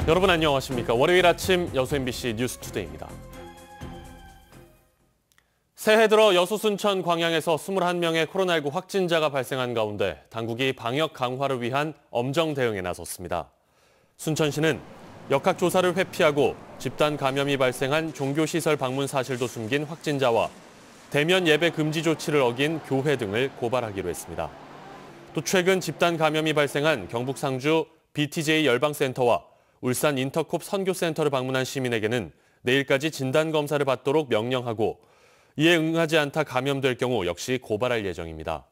여러분 안녕하십니까. 월요일 아침 여수 MBC 뉴스투데이입니다. 새해 들어 여수 순천 광양에서 21명의 코로나19 확진자가 발생한 가운데 당국이 방역 강화를 위한 엄정 대응에 나섰습니다. 순천시는 역학조사를 회피하고 집단 감염이 발생한 종교시설 방문 사실도 숨긴 확진자와 대면 예배 금지 조치를 어긴 교회 등을 고발하기로 했습니다. 또 최근 집단 감염이 발생한 경북 상주 BTJ 열방센터와 울산 인터콥 선교센터를 방문한 시민에게는 내일까지 진단검사를 받도록 명령하고 이에 응하지 않다 감염될 경우 역시 고발할 예정입니다.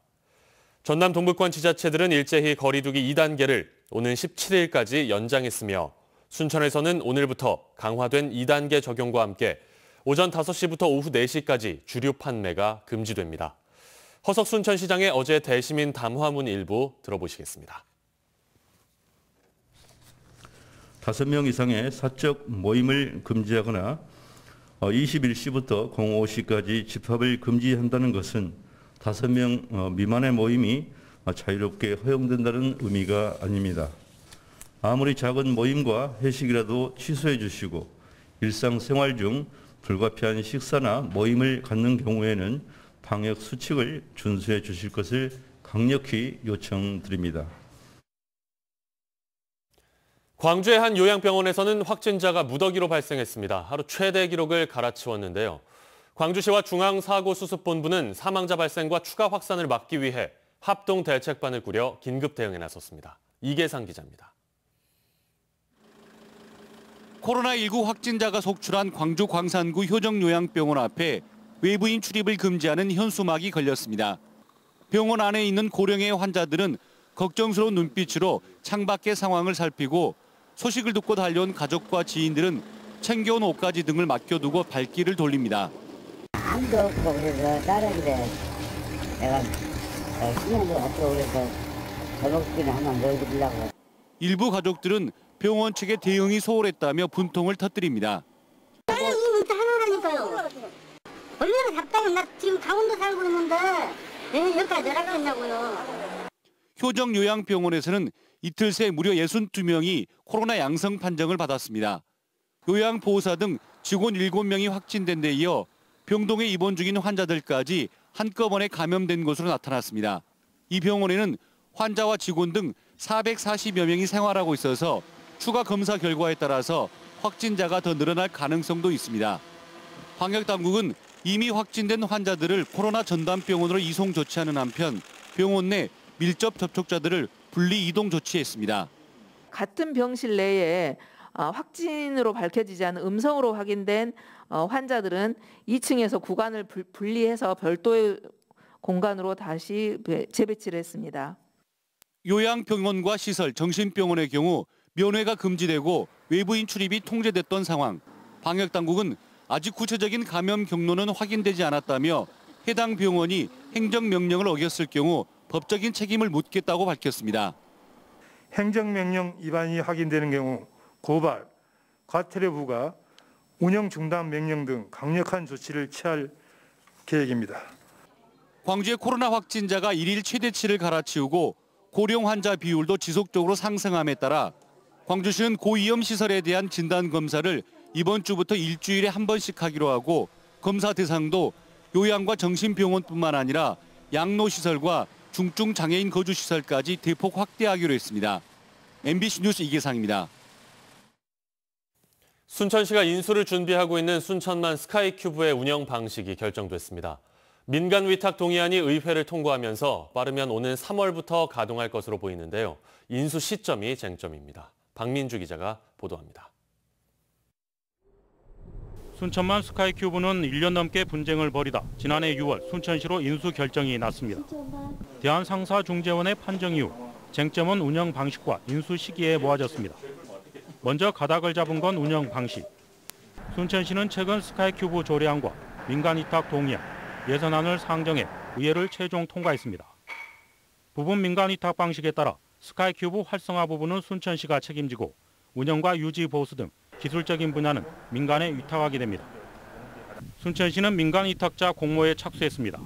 전남 동부권 지자체들은 일제히 거리 두기 2단계를 오는 17일까지 연장했으며 순천에서는 오늘부터 강화된 2단계 적용과 함께 오전 5시부터 오후 4시까지 주류 판매가 금지됩니다. 허석 순천시장의 어제 대시민 담화문 일부 들어보시겠습니다. 5명 이상의 사적 모임을 금지하거나 21시부터 05시까지 집합을 금지한다는 것은 5명 미만의 모임이 자유롭게 허용된다는 의미가 아닙니다. 아무리 작은 모임과 회식이라도 취소해 주시고 일상생활 중 불가피한 식사나 모임을 갖는 경우에는 방역 수칙을 준수해 주실 것을 강력히 요청드립니다. 광주의 한 요양병원에서는 확진자가 무더기로 발생했습니다. 하루 최대 기록을 갈아치웠는데요. 광주시와 중앙사고수습본부는 사망자 발생과 추가 확산을 막기 위해 합동대책반을 꾸려 긴급 대응에 나섰습니다. 이계상 기자입니다. 코로나19 확진자가 속출한 광주 광산구 효정요양병원 앞에 외부인 출입을 금지하는 현수막이 걸렸습니다. 병원 안에 있는 고령의 환자들은 걱정스러운 눈빛으로 창밖의 상황을 살피고 소식을 듣고 달려온 가족과 지인들은 챙겨온 옷가지 등을 맡겨두고 발길을 돌립니다. 아무도 없고 그래서 딸에게 내가 시간도 없고 그래서 저녁기는 한번 넣어주려고. 일부 가족들은 병원 측의 대응이 소홀했다며 분통을 터뜨립니다. 딸이 문자 하나라니까요. 얼마나 답답해. 나 지금 강원도 살고 있는데 왜 여기까지 내려가냐고요. 효정요양병원에서는 이틀 새 무려 62명이 코로나 양성 판정을 받았습니다. 요양보호사 등 직원 7명이 확진된 데 이어 병동에 입원 중인 환자들까지 한꺼번에 감염된 것으로 나타났습니다. 이 병원에는 환자와 직원 등 440여 명이 생활하고 있어서 추가 검사 결과에 따라서 확진자가 더 늘어날 가능성도 있습니다. 방역당국은 이미 확진된 환자들을 코로나 전담병원으로 이송 조치하는 한편 병원 내 밀접 접촉자들을 분리 이동 조치했습니다. 같은 병실 내에 확진으로 밝혀지지 않은 음성으로 확인된 환자들은 2층에서 구간을 분리해서 별도의 공간으로 다시 재배치를 했습니다. 요양병원과 시설, 정신병원의 경우 면회가 금지되고 외부인 출입이 통제됐던 상황. 방역당국은 아직 구체적인 감염 경로는 확인되지 않았다며 해당 병원이 행정명령을 어겼을 경우 법적인 책임을 묻겠다고 밝혔습니다. 행정명령 위반이 확인되는 경우 고발, 과태료 부과, 운영 중단 명령 등 강력한 조치를 취할 계획입니다. 광주의 코로나 확진자가 일일 최대치를 갈아치우고 고령 환자 비율도 지속적으로 상승함에 따라 광주시는 고위험 시설에 대한 진단검사를 이번 주부터 일주일에 한 번씩 하기로 하고 검사 대상도 요양과 정신병원뿐만 아니라 양로시설과 중증 장애인 거주시설까지 대폭 확대하기로 했습니다. MBC 뉴스 이계상입니다. 순천시가 인수를 준비하고 있는 순천만 스카이큐브의 운영 방식이 결정됐습니다. 민간 위탁 동의안이 의회를 통과하면서 빠르면 오는 3월부터 가동할 것으로 보이는데요. 인수 시점이 쟁점입니다. 박민주 기자가 보도합니다. 순천만 스카이큐브는 1년 넘게 분쟁을 벌이다 지난해 6월 순천시로 인수 결정이 났습니다. 대한상사중재원의 판정 이후 쟁점은 운영 방식과 인수 시기에 모아졌습니다. 먼저 가닥을 잡은 건 운영 방식. 순천시는 최근 스카이큐브 조례안과 민간 위탁 동의안, 예산안을 상정해 의회를 최종 통과했습니다. 부분 민간 위탁 방식에 따라 스카이큐브 활성화 부분은 순천시가 책임지고 운영과 유지 보수 등 기술적인 분야는 민간에 위탁하게 됩니다. 순천시는 민간 위탁자 공모에 착수했습니다.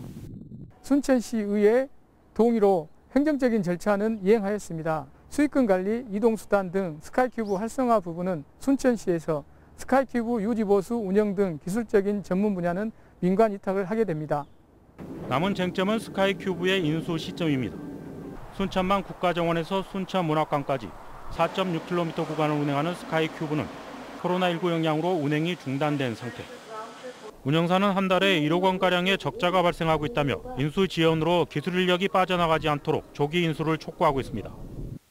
순천시의회 동의로 행정적인 절차는 이행하였습니다. 수익금 관리, 이동수단 등 스카이큐브 활성화 부분은 순천시에서 스카이큐브 유지보수 운영 등 기술적인 전문 분야는 민관 위탁을 하게 됩니다. 남은 쟁점은 스카이큐브의 인수 시점입니다. 순천만 국가정원에서 순천문학관까지 4.6km 구간을 운행하는 스카이큐브는 코로나19 영향으로 운행이 중단된 상태. 운영사는 한 달에 1억 원가량의 적자가 발생하고 있다며 인수 지연으로 기술 인력이 빠져나가지 않도록 조기 인수를 촉구하고 있습니다.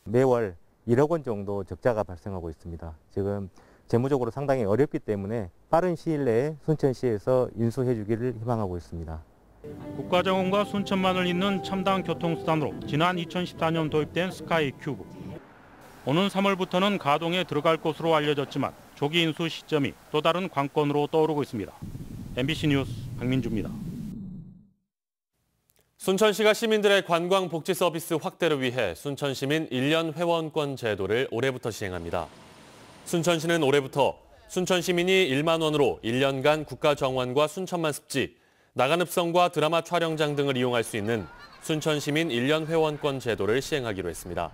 매월 1억 원 정도 적자가 발생하고 있습니다. 지금 재무적으로 상당히 어렵기 때문에 빠른 시일 내에 순천시에서 인수해 주기를 희망하고 있습니다. 국가정원과 순천만을 잇는 첨단 교통수단으로 지난 2014년 도입된 스카이큐브. 오는 3월부터는 가동에 들어갈 것으로 알려졌지만 조기 인수 시점이 또 다른 관건으로 떠오르고 있습니다. MBC 뉴스 박민주입니다. 순천시가 시민들의 관광 복지 서비스 확대를 위해 순천시민 1년 회원권 제도를 올해부터 시행합니다. 순천시는 올해부터 순천 시민이 1만 원으로 1년간 국가정원과 순천만 습지, 나간읍성과 드라마 촬영장 등을 이용할 수 있는 순천시민 1년 회원권 제도를 시행하기로 했습니다.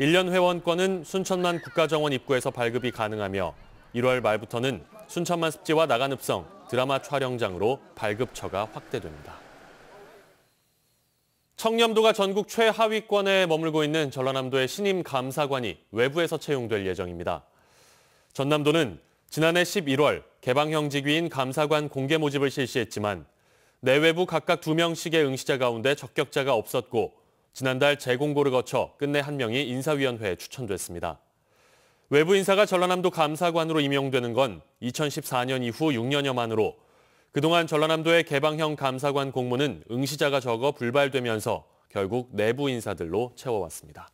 1년 회원권은 순천만 국가정원 입구에서 발급이 가능하며 1월 말부터는 순천만 습지와 나간읍성, 드라마 촬영장으로 발급처가 확대됩니다. 청렴도가 전국 최하위권에 머물고 있는 전라남도의 신임 감사관이 외부에서 채용될 예정입니다. 전남도는 지난해 11월 개방형 직위인 감사관 공개 모집을 실시했지만 내외부 각각 2명씩의 응시자 가운데 적격자가 없었고 지난달 재공고를 거쳐 끝내 1명이 인사위원회에 추천됐습니다. 외부 인사가 전라남도 감사관으로 임용되는 건 2014년 이후 6년여 만으로 그동안 전라남도의 개방형 감사관 공모는 응시자가 적어 불발되면서 결국 내부 인사들로 채워왔습니다.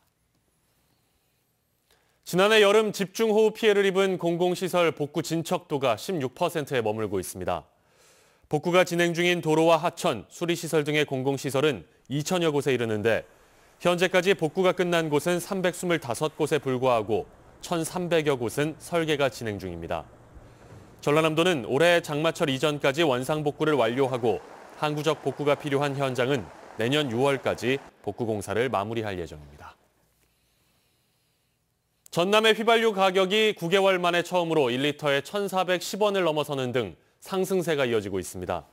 지난해 여름 집중호우 피해를 입은 공공시설 복구 진척도가 16%에 머물고 있습니다. 복구가 진행 중인 도로와 하천, 수리시설 등의 공공시설은 2천여 곳에 이르는데 현재까지 복구가 끝난 곳은 325곳에 불과하고 1,300여 곳은 설계가 진행 중입니다. 전라남도는 올해 장마철 이전까지 원상복구를 완료하고 항구적 복구가 필요한 현장은 내년 6월까지 복구 공사를 마무리할 예정입니다. 전남의 휘발유 가격이 9개월 만에 처음으로 1리터에 1,410원을 넘어서는 등 상승세가 이어지고 있습니다.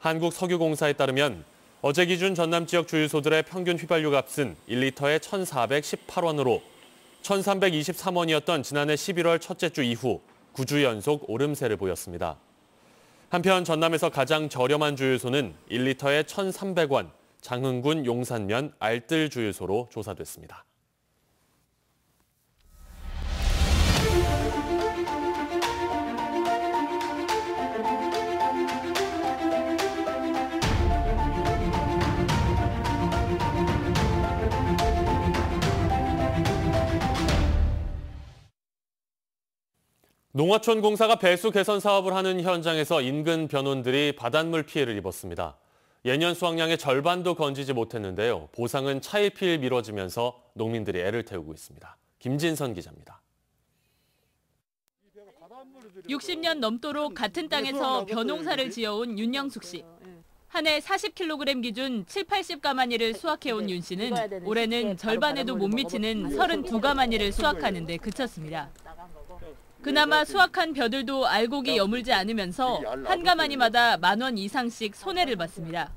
한국석유공사에 따르면 어제 기준 전남 지역 주유소들의 평균 휘발유 값은 1리터에 1,418원으로 1,323원이었던 지난해 11월 첫째 주 이후 9주 연속 오름세를 보였습니다. 한편 전남에서 가장 저렴한 주유소는 1리터에 1,300원, 장흥군 용산면 알뜰 주유소로 조사됐습니다. 농어촌 공사가 배수 개선 사업을 하는 현장에서 인근 변온들이 바닷물 피해를 입었습니다. 예년 수확량의 절반도 건지지 못했는데요. 보상은 차일피일 미뤄지면서 농민들이 애를 태우고 있습니다. 김진선 기자입니다. 60년 넘도록 같은 땅에서 벼농사를 지어온 윤영숙 씨. 한 해 40kg 기준 7, 80가마니를 수확해온 윤 씨는 올해는 절반에도 못 미치는 32가마니를 수확하는 데 그쳤습니다. 그나마 수확한 벼들도 알곡이 여물지 않으면서 한 가마니마다 10,000원 이상씩 손해를 봤습니다.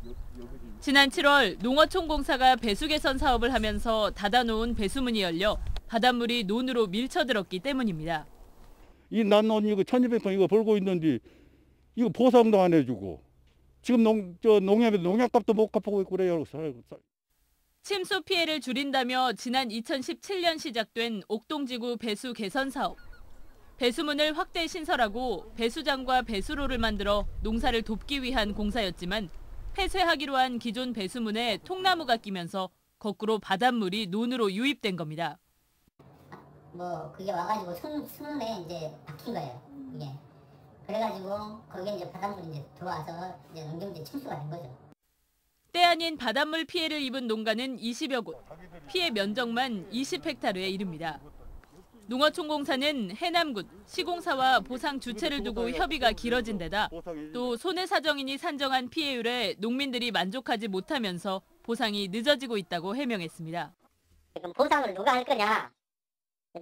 지난 7월 농어촌공사가 배수 개선 사업을 하면서 닫아놓은 배수문이 열려 바닷물이 논으로 밀쳐들었기 때문입니다. 이 난논 이거 1,200톤 이거 벌고 있는데 이거 보상도 안 해주고 지금 농협에 농약값도 못 갚고 있고 그래요. 침수 피해를 줄인다며 지난 2017년 시작된 옥동지구 배수 개선 사업. 배수문을 확대 신설하고 배수장과 배수로를 만들어 농사를 돕기 위한 공사였지만 폐쇄하기로 한 기존 배수문에 통나무가 끼면서 거꾸로 바닷물이 논으로 유입된 겁니다. 그게 와가지고 수문에 이제 박힌 거예요. 이게 그래가지고 거기에 이제 바닷물이 이제 들어와서 이제 농경지에 침수가 된 거죠. 때 아닌 바닷물 피해를 입은 농가는 20여 곳, 피해 면적만 20헥타르에 이릅니다. 농어촌공사는 해남군, 시공사와 보상 주체를 두고 협의가 길어진 데다 또 손해사정인이 산정한 피해율에 농민들이 만족하지 못하면서 보상이 늦어지고 있다고 해명했습니다. 그럼 보상을 누가 할 거냐?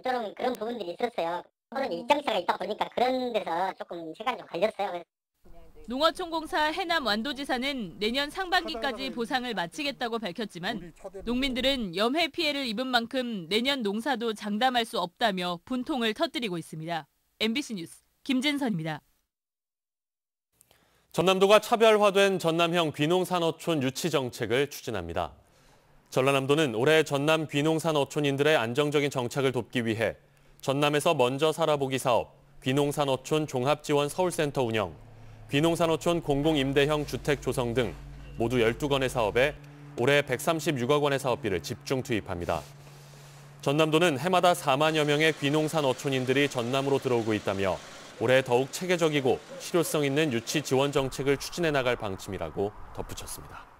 좀 그런 부분들이 있었어요. 그런 일정차가 있다 보니까 그런 데서 조금 시간이 좀 걸렸어요. 농어촌공사 해남 완도지사는 내년 상반기까지 보상을 마치겠다고 밝혔지만 농민들은 염해 피해를 입은 만큼 내년 농사도 장담할 수 없다며 분통을 터뜨리고 있습니다. MBC 뉴스 김진선입니다. 전남도가 차별화된 전남형 귀농산어촌 유치 정책을 추진합니다. 전라남도는 올해 전남 귀농산어촌인들의 안정적인 정착을 돕기 위해 전남에서 먼저 살아보기 사업, 귀농산어촌 종합지원 서울센터 운영, 귀농산어촌 공공임대형 주택 조성 등 모두 12건의 사업에 올해 136억 원의 사업비를 집중 투입합니다. 전남도는 해마다 4만여 명의 귀농산어촌인들이 전남으로 들어오고 있다며 올해 더욱 체계적이고 실효성 있는 유치 지원 정책을 추진해 나갈 방침이라고 덧붙였습니다.